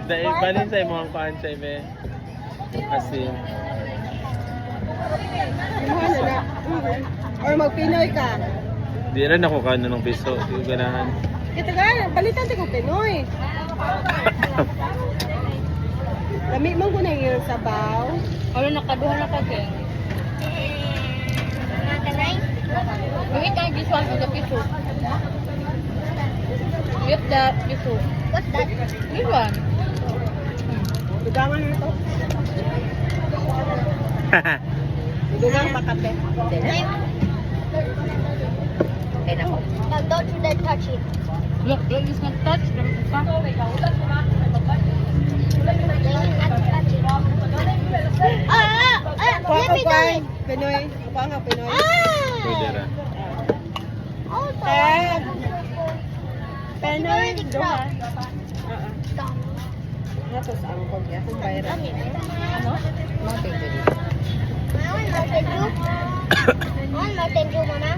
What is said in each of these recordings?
Dahil balin sa imong kuan sa ibe. Asin. Ano na? Or mag-Pinoy ka. Di rin ako kano ng piso. Di ko ganahan. Kita ka, balitan ko Pinoy. Lami mo ko na yung sabaw. Ano nakaduha na ka keng? Wait, I just want the piso. Get the piso. What's that? This one. Dugangan na ito. Dugang pa kape. No, don't you dare touch it. Look, it's not touch. Don't you not touch it. Kuha Let ka me do kuha. it. Pinoy. Kuha ka Pinoy. Pwede ra. Oh, Eh. Pinoy. already Duha. crossed. Stop. Tapos ang kog akong bayran. Ano? I want Mountain Dew. I want Mountain Dew, Mama.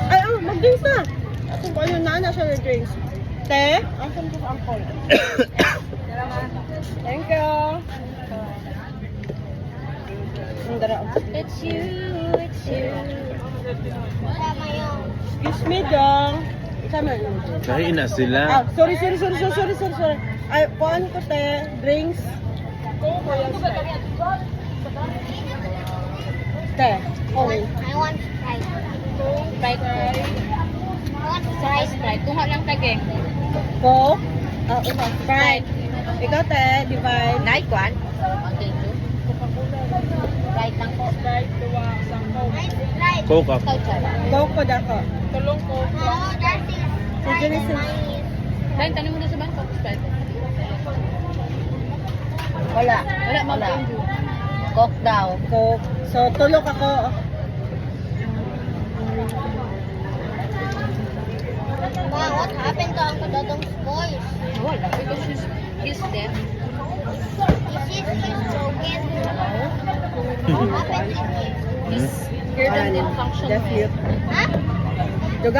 Ay, mag-drinks na. Ako kung ano na siya ng drinks. Te? Ang ko ang call. Thank you. Ang dara. It's you, it's you. Tama yung... Excuse me, dong. Sama yun. Kain na sila. Ah, sorry. Ay, kuhaan ko te. Drinks. Te. I want Sprite. Sprite ko. I want Sprite, Sprite. Sprite. Kuha lang kageng. Coke. Ah, okay. Sprite. Ikaw te, Divine. Night one. Okay, two. Sprite lang po. Sprite, duwa, isang Coke. I Sprite. Coke up. Coke ko dako. Tulong ko. Oh, that is Sprite and mine is... Dahil, tanong mo na sa bangko. Sprite. Wala. Wala, Mountain Dew. Coke daw. Coke. So, tulog ako. Wow, what happened to Uncle Dodong's voice? Wala, because he's deaf. He's broken. What happened to him? His ear Wala doesn't din. function Deaf well. mute. Huh?